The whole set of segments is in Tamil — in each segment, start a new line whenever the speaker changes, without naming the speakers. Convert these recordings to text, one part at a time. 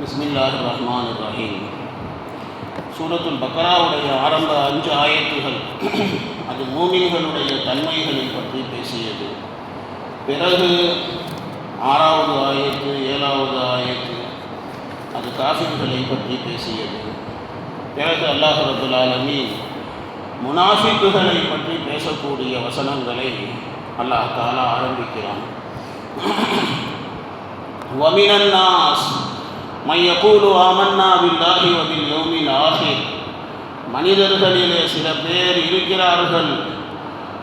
பிஸ்மில்லாஹிர் ரஹ்மானிர் ரஹீம். சூரத்துல் பக்ராவுடைய ஆரம்ப 5 ஆயத்துகள் அது மூமின்களுடைய தன்மைகளை பற்றி பேசியது. பிறகு 6வது ஆயத்து 7வது ஆயத்து அது காஃபிர்களை பற்றி பேசியது. பிறகு அல்லாஹ் ரப்புல் ஆலமீன் முனாஃபிக்குகளை பற்றி பேசக்கூடிய வசனங்களை அல்லாஹ் தஆலா ஆரம்பிக்கிறான். வமினன் நாஸ் மை யகூலு ஆமன்னா பில்லாஹி வ பில் யௌமில் ஆஹிர். மனிதர்களிலே சில பேர் இருக்கிறார்கள்,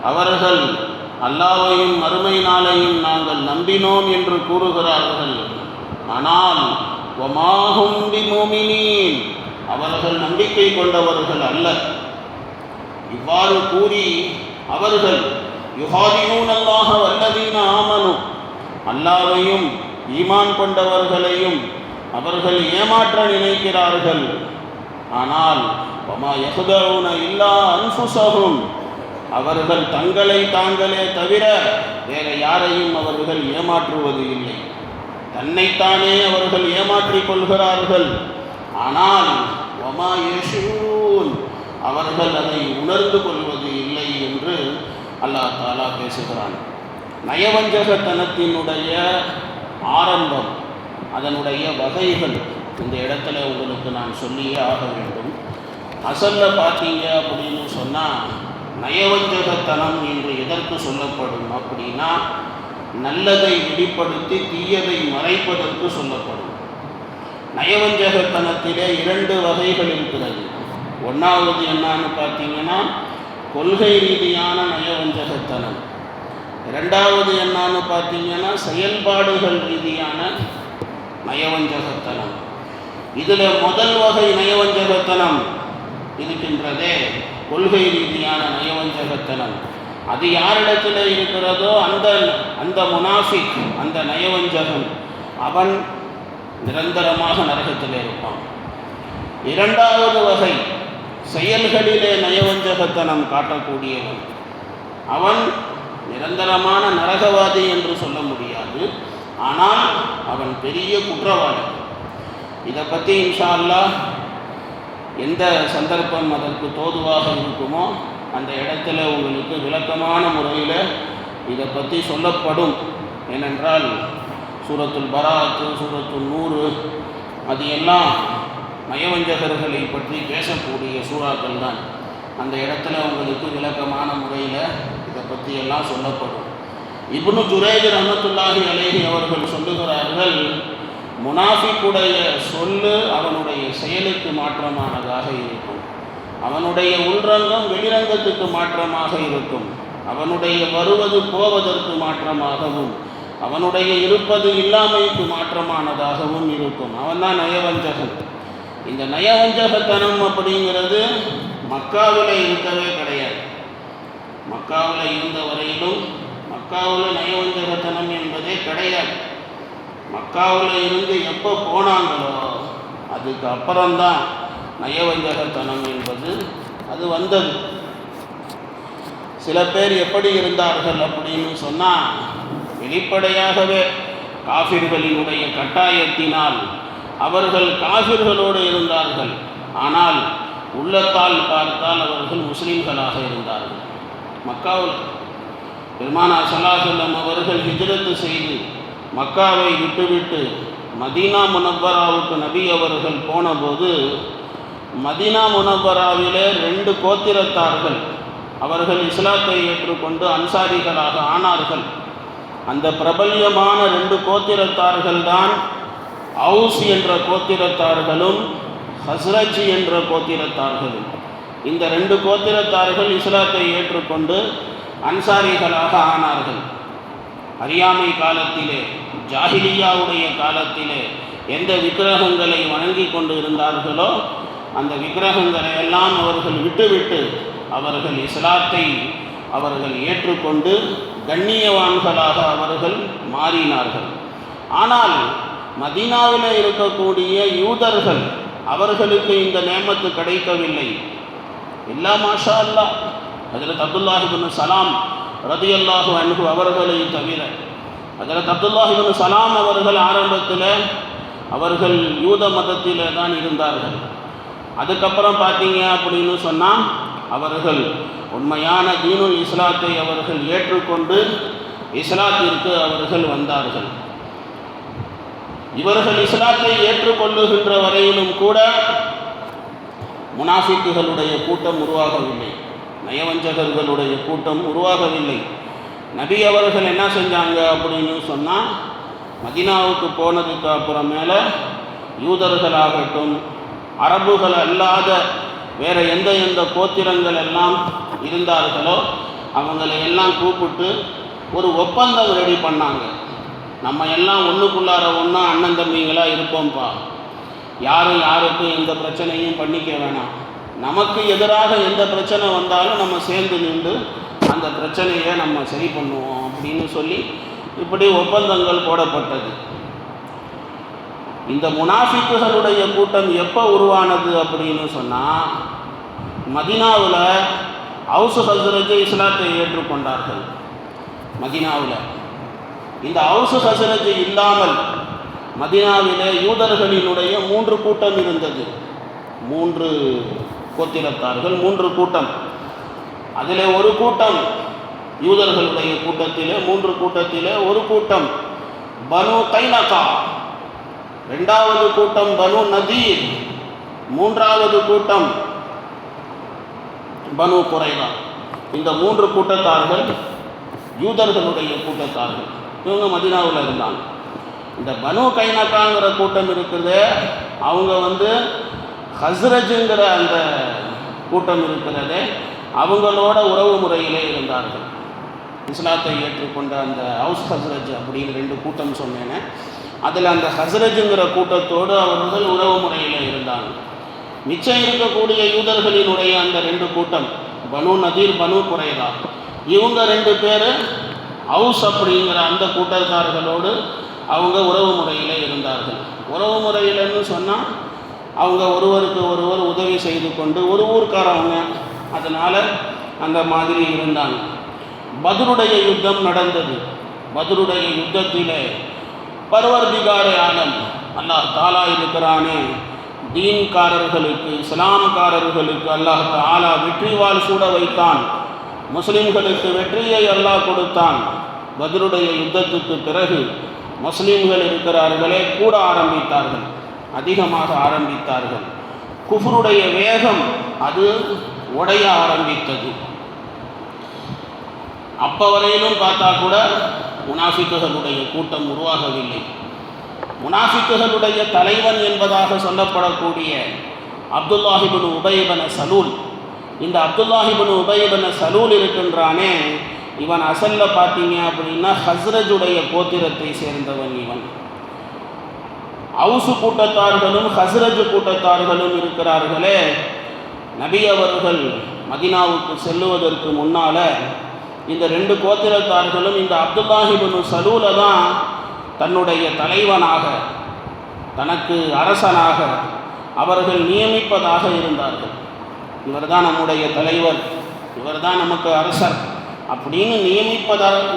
அவர்கள் அல்லாஹ்வையும் மறுமை நாளையும் நாங்கள் நம்பினோம் என்று கூறுகிறார்கள். ஆனால் வமா ஹும் பிமுமினீன், அவர்கள் நம்பிக்கை கொண்டவர்கள் அல்ல. இவ்வாறு கூறி அவர்கள் யுஹாதிஊனல்லாஹ வல்லதீன ஆமனு, அல்லாஹ்வையும் ஈமான் கொண்டவர்களையும் அவர்கள் ஏமாற்ற நினைக்கிறார்கள். ஆனால் வமா யஹ்தஊன இல்லா அன்ஃபுஸஹும், அவர்கள் தங்களை தாங்களே தவிர வேறு யாரையும் அவர்கள் ஏமாற்றுவது இல்லை. தன்னைத்தானே அவர்கள் ஏமாற்றிக் கொள்கிறார்கள். ஆனால் வமா யஷூன், அவர்கள் அதை உணர்ந்து கொள்வது இல்லை என்று அல்லாஹ் தஆலா பேசுகிறான். நயவஞ்சகத்தனத்தினுடைய ஆரம்பம், அதனுடைய வகைகள் இந்த இடத்துல உங்களுக்கு நான் சொல்லியே ஆக வேண்டும். அசல்ல பார்த்தீங்க அப்படின்னு சொன்னால், நயவஞ்சகத்தனம் என்று எதற்கு சொல்லப்படும் அப்படின்னா, நல்லதை வெளிப்படுத்தி தீயதை மறைப்பதற்கு சொல்லப்படும். நயவஞ்சகத்தனத்திலே 2 வகைகள் இருக்கிறது. ஒன்றாவது என்னன்னு பார்த்தீங்கன்னா கொள்கை ரீதியான நயவஞ்சகத்தனம். 2வது என்னன்னு பார்த்தீங்கன்னா செயல்பாடுகள் ரீதியான நயவஞ்சகத்தனம். இதில் முதல் வகை நயவஞ்சகத்தனம் இருக்கின்றதே, கொள்கை ரீதியான நயவஞ்சகத்தனம், அது யாரிடத்தில் இருக்கிறதோ அந்த முனாஃபிக், அந்த நயவஞ்சகன், அவன் நிரந்தரமாக நரகத்தில் இருப்பான். 2வது வகை செயல்களிலே நயவஞ்சகத்தனம் காட்டக்கூடியவன், அவன் நிரந்தரமான நரகவாதி என்று சொல்ல முடியாது, ஆனால் அவன் பெரிய குற்றவாளி. இதை பற்றி இன்ஷா அல்லாஹ் எந்த சந்தர்ப்பம் அதற்கு தோதுவாக இருக்குமோ அந்த இடத்துல உங்களுக்கு விளக்கமான முறையில் இதை பற்றி சொல்லப்படும். ஏனென்றால் சூரத்துல் பராத்து, சூரத்துல் நூறு, அது எல்லாம் நயவஞ்சகர்களை பற்றி பேசக்கூடிய சூறாக்கள் தான். அந்த இடத்துல உங்களுக்கு விளக்கமான முறையில் இதை பற்றி எல்லாம் சொல்லப்படும். இப்னு ஜுரைஜ் ரஹ்மத்துல்லாஹி அலைஹி அவர்கள் சொல்லுகிறார்கள், முனாஃபிக்குடைய சொல்லு அவனுடைய செயலுக்கு மாற்றமானதாக இருக்கும், அவனுடைய உள்ரங்கம் வெளிரங்கத்துக்கு மாற்றமாக இருக்கும், அவனுடைய வருவது போவதற்கு மாற்றமாகவும் அவனுடைய இருப்பது இல்லாமைக்கு மாற்றமானதாகவும் இருக்கும். அவன்தான் நயவஞ்சகன். இந்த நயவஞ்சகத்தனம் அப்படிங்கிறது மக்காவில் இருக்கவே கிடையாது. மக்காவில் இருந்த வரையிலும் மக்காவில் நயவஞ்சகத்தனம் என்பதே கிடையாது. மக்காவில் இருந்து எப்போ போனாங்களோ அதுக்கு அப்புறம்தான் நயவஞ்சகத்தனம் என்பது அது வந்தது. சில பேர் எப்படி இருந்தார்கள் அப்படின்னு சொன்னால், வெளிப்படையாகவே காஃபிர்களினுடைய கட்டாயத்தினால் அவர்கள் காஃபிர்களோடு இருந்தார்கள். ஆனால் உள்ளத்தால் பார்த்தால் அவர்கள் முஸ்லீம்களாக இருந்தார்கள். மக்காவில் பெருமானார் ஸல்லல்லாஹு அலைஹி வஸல்லம் அவர்கள் ஹிஜ்ரத்து செய்து மக்காவை விட்டுவிட்டு மதீனா முனவ்வராவுக்கு நபி அவர்கள் போனபோது, மதீனா முனவ்வராவிலே 2 கோத்திரத்தார்கள் அவர்கள் இஸ்லாத்தை ஏற்றுக்கொண்டு அன்சாரிகளாக ஆனார்கள். அந்த பிரபல்யமான 2 கோத்திரத்தார்கள் தான் அவுஸ் என்ற கோத்திரத்தார்களும் ஹஸ்ரஜ் என்ற கோத்திரத்தார்களும். இந்த 2 கோத்திரத்தார்கள் இஸ்லாத்தை ஏற்றுக்கொண்டு அன்சாரிகளாக ஆனார்கள். அறியாமை காலத்திலே, ஜாஹிலியாவுடைய காலத்திலே எந்த விக்கிரகங்களை வணங்கி கொண்டு இருந்தார்களோ அந்த விக்கிரகங்களை எல்லாம் அவர்கள் விட்டுவிட்டு அவர்கள் இஸ்லாத்தை அவர்கள் ஏற்றுக்கொண்டு கண்ணியவான்களாக அவர்கள் மாறினார்கள். ஆனால் மதீனாவில் இருக்கக்கூடிய யூதர்கள், அவர்களுக்கு இந்த நேமத்து கிடைக்கவில்லை. இல்லா மாஷா அல்லாஹ் ஹஜ்ரத் அப்துல்லாஹ் இப்னு சலாம் ரதியல்லாஹு அன்ஹு அவர்களை தவிர, ஹஜ்ரத் அப்துல்லாஹ் இப்னு சலாம் அவர்கள் ஆரம்பத்தில் அவர்கள் யூத மதத்திலே தான் இருந்தார்கள். அதுக்கப்புறம் பார்த்தீங்க அப்படின்னு சொன்னால் அவர்கள் உண்மையான தீனுல் இஸ்லாத்தை அவர்கள் ஏற்றுக்கொண்டு இஸ்லாத்திற்கு அவர்கள் வந்தார்கள். இவர்கள் இஸ்லாத்தை ஏற்றுக்கொள்ளுகின்ற வரையிலும் கூட முனாஃபிக்குகளுடைய கூட்டம் உருவாகவில்லை, நயவஞ்சகர்களுடைய கூட்டம் உருவாகவில்லை. நபி அவர்கள் என்ன செஞ்சாங்க அப்படின்னு சொன்னால், மதீனாவுக்கு போனதுக்கு அப்புறமேல யூதர்களாகட்டும், அரபுகள் அல்லாத வேறு எந்த கோத்திரங்கள் எல்லாம் இருந்தார்களோ அவங்களை எல்லாம் கூப்பிட்டு ஒரு ஒப்பந்தம் ரெடி பண்ணாங்க. நம்ம எல்லாம் ஒன்றுக்குள்ளார ஒன்றா அண்ணன் தம்பிங்களாக இருப்போம்ப்பா, யாரும் யாருக்கும் எந்த பிரச்சனையும் பண்ணிக்க வேணாம், நமக்கு எதிராக எந்த பிரச்சனை வந்தாலும் நம்ம சேர்ந்து நின்று அந்த பிரச்சனையை நம்ம சரி பண்ணுவோம் அப்படின்னு சொல்லி இப்படி ஒப்பந்தங்கள் போடப்பட்டது. இந்த முனாஃபிக்குகளுடைய கூட்டம் எப்போ உருவானது அப்படின்னு சொன்னால், மதீனாவில் அவுஸ் ஹஸ்ரஜ் இஸ்லாத்தை ஏற்றுக்கொண்டார்கள். மதீனாவில் இந்த அவுஸ் ஹஸ்ரஜ் இல்லாமல் மதீனாவிலே யூதர்களினுடைய 3 கூட்டம் இருந்தது. 3 கோத்திரத்தார்கள், 3 கூட்டம். அதில் ஒரு கூட்டம் யூதர்களுடைய கூட்டத்திலே 3 கூட்டத்திலே ஒரு கூட்டம் பனு கைனகா, 2வது கூட்டம் பனு நதீர், 3வது கூட்டம் பனு குறைதா. இந்த 3 கூட்டத்தார்கள் யூதர்களுடைய கூட்டத்தார்கள். இவங்க மதீனாவில் இருந்தாங்க. இந்த பனு கைனகாங்கிற கூட்டம் இருக்குது, அவங்க ஹஸ்ரஜுங்கிற அந்த கூட்டம் இருக்கிறது, அவங்களோட உறவு முறையிலே இருந்தார்கள். இஸ்லாத்தை ஏற்றுக்கொண்ட அந்த ஹவுஸ் ஹஸ்ரஜ் அப்படின்னு 2 கூட்டம் சொன்னேன்னு, அதில் அந்த ஹஸ்ரஜுங்கிற கூட்டத்தோடு அவர்கள் உறவு முறையில் இருந்தாங்க. மிச்சம் இருக்கக்கூடிய யூதர்களினுடைய அந்த 2 கூட்டம் பனு நதீர், பனு குறைதா, இவங்க 2 பேர் ஹவுஸ் அப்படிங்கிற அந்த கூட்டத்தார்களோடு அவங்க உறவு முறையில் இருந்தார்கள். உறவு முறையில்னு சொன்னால் அவங்க ஒருவருக்கு ஒருவர் உதவி செய்து கொண்டு ஒரு ஊர்க்காரவங்க, அதனால் அந்த மாதிரி இருந்தாங்க. பத்ருடைய யுத்தம் நடந்தது. பத்ருடைய யுத்தத்திலே பர்வர்திகாரே ஆலம் அல்லாஹ் தாலா இருக்கிறானே, தீன்காரர்களுக்கு, இஸ்லாம்காரர்களுக்கு அல்லாஹ் தாலா வெற்றிவால் சூட வைத்தான். முஸ்லிம்களுக்கு வெற்றியை அல்லாஹ் கொடுத்தான். பத்ருடைய யுத்தத்துக்கு பிறகு முஸ்லிம்கள் இருக்கிறார்களே கூட ஆரம்பித்தார்கள், அதிகமாக ஆரம்பித்தார்கள். குஃப்ருடைய வேகம் அது உடைய ஆரம்பித்தது. அப்போ வரையிலும் பார்த்தா கூட முனாஃபிக்குகளுடைய கூட்டம் உருவாகவில்லை. முனாஃபிக்குகளுடைய தலைவன் என்பதாக சொல்லப்படக்கூடிய அப்துல்லாஹ் இப்னு உபை இப்னு சலூல், இந்த அப்துல்லாஹ் இப்னு உபை இப்னு சலூல் இருக்கின்றானே, இவன் அசல்ல பார்த்தீங்க அப்படின்னா ஹஸ்ரஜுடைய கோத்திரத்தை சேர்ந்தவன். இவன் அவுசு கூட்டத்தார்களும் ஹஸ்ரஜ் கூட்டத்தார்களும் இருக்கிறார்களே, நபி அவர்கள் மதீனாவுக்கு செல்லுவதற்கு முன்னால் இந்த 2 கோத்திரத்தார்களும் இந்த அப்துல்லாஹ் இப்னு சலூலை தான் தன்னுடைய தலைவனாக, தனக்கு அரசனாக அவர்கள் நியமிப்பதாக இருந்தார்கள். இவர் தான் நம்முடைய தலைவர், இவர் தான் நமக்கு அரசர் அப்படின்னு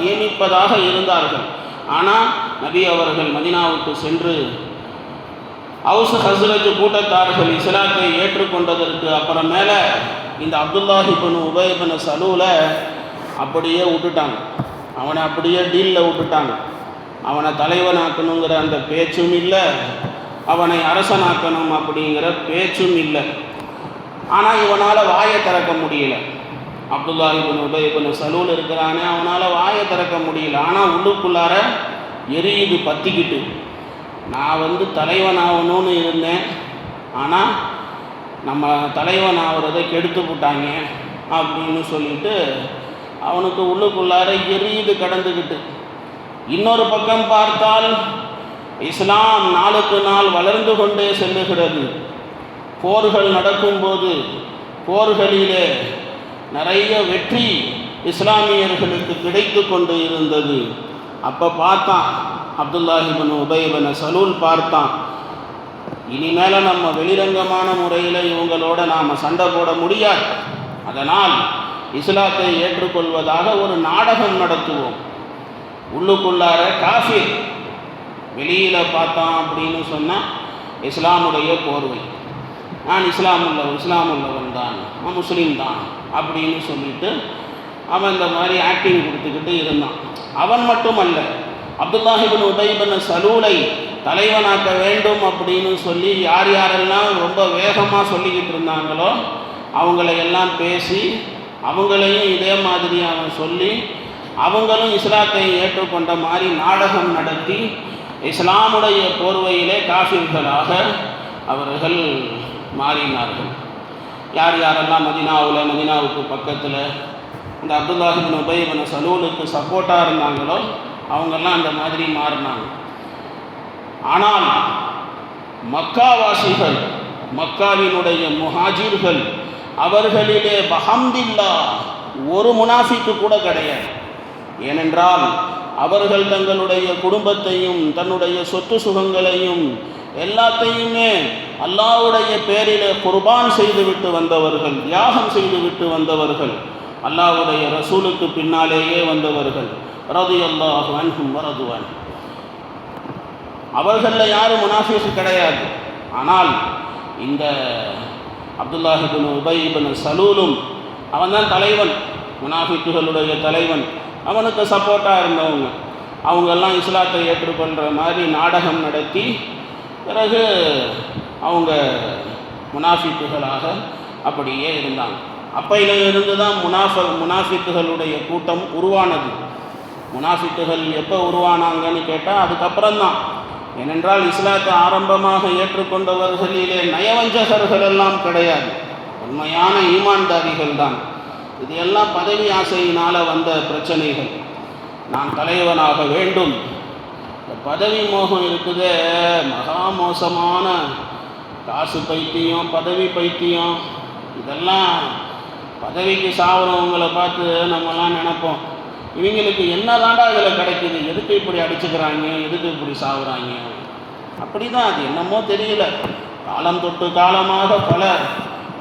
நியமிப்பதாக இருந்தார்கள். ஆனால் நபி அவர்கள் மதீனாவுக்கு சென்று அவுஸ் ஹஸ்ரஜ் கூட்டத்தார்கள் இஸ்லாத்தை ஏற்றுக்கொண்டதற்கு அப்புறமேல இந்த அப்துல்லாஹ் இப்னு உபை இப்னு சலூலை அப்படியே விட்டுட்டாங்க. அவனை அப்படியே டீலில் விட்டுட்டாங்க. அவனை தலைவனாக்கணுங்கிற அந்த பேச்சும் இல்லை, அவனை அரசனாக்கணும் அப்படிங்கிற பேச்சும் இல்லை. ஆனால் இவனால் வாயை திறக்க முடியல. அப்துல்லாஹ் இப்னு உபை இப்னு சலூல் இருக்கிறானே, அவனால் வாயை திறக்க முடியல. ஆனால் உள்ளுக்குள்ளார எரியுது, பற்றிக்கிட்டு. நான் தலைவனாகணும்னு இருந்தேன், ஆனால் நம்ம தலைவன் ஆகிறதை கெடுத்து விட்டாங்க அப்படின்னு சொல்லிட்டு அவனுக்கு உள்ளுக்குள்ளார எரியுது கடந்துக்கிட்டு. இன்னொரு பக்கம் பார்த்தால் இஸ்லாம் நாளுக்கு நாள் வளர்ந்து கொண்டே செல்லுகிறது. போர்கள் நடக்கும்போது போர்களிலே நிறைய வெற்றி இஸ்லாமியர்களுக்கு கிடைத்து கொண்டு இருந்தது. அப்போ பார்த்தான் அப்துல்லாஹ் இப்னு உபை இப்னு சலூல் பார்த்தான், இனிமேல் நம்ம வெளிரங்கமான முறையில் இவங்களோட நாம் சண்டை போட முடியாது, அதனால் இஸ்லாத்தை ஏற்றுக்கொள்வதாக ஒரு நாடகம் நடத்துவோம். உள்ளுக்குள்ளார காஃபிர், வெளியில் பார்த்தான் அப்படின்னு சொன்னால் இஸ்லாமுடைய போர்வை. நான் இஸ்லாம் உள்ளவன் தான், நான் முஸ்லீம் தான் அப்படின்னு சொல்லிட்டு அவன் இந்த மாதிரி ஆக்டிங் கொடுத்துக்கிட்டு இருந்தான். அவன் மட்டுமல்ல, அப்துல்லாஹ் இப்னு உபய் இப்னு சலூலை தலைவனாக்க வேண்டும் அப்படின்னு சொல்லி யார் யாரெல்லாம் ரொம்ப வேகமாக சொல்லிக்கிட்டு இருந்தாங்களோ அவங்களையெல்லாம் பேசி அவங்களையும் இதே மாதிரி அவன் சொல்லி அவங்களும் இஸ்லாத்தை ஏற்றுக்கொண்ட மாதிரி நாடகம் நடத்தி இஸ்லாமுடைய போர்வையிலே காஃபிர்களாக அவர்கள் மாறினார்கள். யார் யாரெல்லாம் மதீனாவுக்கு பக்கத்தில் இந்த அப்துல்லாஹ் இப்னு உபய் இப்னு சலூலுக்கு சப்போர்ட்டாக இருந்தாங்களோ அவங்கெல்லாம் அந்த மாதிரி மாறினாங்க. ஆனால் மக்காவாசிகள், மக்காவினுடைய முஹாஜிர்கள், அவர்களிலே பஹம்தில்லா ஒரு முனாஃபிக்கு கூட கிடையாது. ஏனென்றால் அவர்கள் தங்களுடைய குடும்பத்தையும் தன்னுடைய சொத்து சுகங்களையும் எல்லாத்தையுமே அல்லாஹ்வுடைய பேரிலே குர்பான் செய்துவிட்டு வந்தவர்கள், தியாகம் செய்துவிட்டு வந்தவர்கள், அல்லாஹ்வுடைய ரசூலுக்கு பின்னாலேயே வந்தவர்கள். ரலியல்லாஹு அன்ஹும் வரதுவான். அவர்களில் யாரும் முனாஃபிக் கிடையாது. ஆனால் இந்த அப்துல்லாஹ் இப்னு உபய் இப்னு சலூலும் அவன் தான் தலைவன், முனாஃபிக்குகளுடைய தலைவன். அவனுக்கு சப்போர்ட்டாக இருந்தவங்க அவங்கெல்லாம் இஸ்லாத்தை ஏற்றுக்கொள்கிற மாதிரி நாடகம் நடத்தி பிறகு அவங்க முனாஃபிக்குகளாக அப்படியே இருந்தாங்க. அப்பையிலிருந்து தான் முனாஃபிக்குகளுடைய கூட்டம் உருவானது. முனாஃபிக்குகள் எப்போ உருவானாங்கன்னு கேட்டால் அதுக்கப்புறம்தான். ஏனென்றால் இஸ்லாத்தை ஆரம்பமாக ஏற்றுக்கொண்டவர்களிலே நயவஞ்சகர்கள் எல்லாம் கிடையாது, உண்மையான ஈமான்தாரிகள் தான். இது எல்லாம் பதவி ஆசையினால் வந்த பிரச்சனைகள். நான் தலைவனாக வேண்டும், இந்த பதவி மோகம் இருக்குதே, மகா மோசமான காசு பைத்தியம், பதவி பைத்தியம். இதெல்லாம் பதவிக்கு சாவறவங்களை பார்த்து நம்மலாம் நினைப்போம், இவங்களுக்கு என்ன தாண்டா இதில் கிடைக்குது, எதுக்கு இப்படி அடிச்சுக்கிறாங்க, எதுக்கு இப்படி சாகுறாங்க. அப்படி தான், அது என்னமோ தெரியல. காலம் தொட்டு காலமாக பல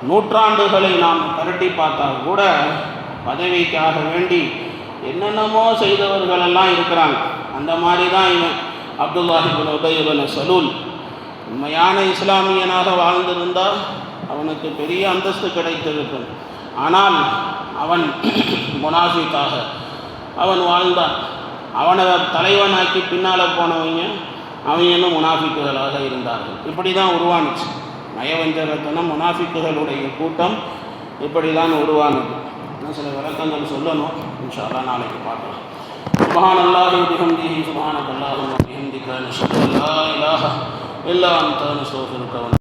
நூற்றாண்டுகளை நாம் கரட்டி பார்த்தா கூட பதவிக்காக வேண்டி என்னென்னமோ செய்தவர்களெல்லாம் இருக்கிறாங்க. அந்த மாதிரி தான் இவன் அப்துல்லாஹ் இப்னு உபய் இப்னு சலூல் உண்மையான இஸ்லாமியனாக வாழ்ந்திருந்தால் அவனுக்கு பெரிய அந்தஸ்து கிடைத்திருக்கும். ஆனால் அவன் முனாஃபிக்காக அவன் வாழ்ந்தான். அவனை தலைவனாக்கி பின்னால் போனவங்க அவங்களும் முனாஃபிக்குகளாக இருந்தார்கள். இப்படி தான் உருவானுச்சு நயவஞ்சகத்தனம். முனாஃபிக்குகளுடைய கூட்டம் இப்படி தான் உருவானது. இன்னும் சில விளக்கங்கள் சொல்லணும், இன்ஷா அல்லாஹ் நாளைக்கு பார்க்கலாம். சுப்ஹானல்லாஹி வ பிஹம்திஹி சுப்ஹானக்கல்லாஹும்ம வ பிஹம்திக நஷ்ஹது அல்லா இலாஹா இல்லா அன்த நஸ்தக்ஃபிருக.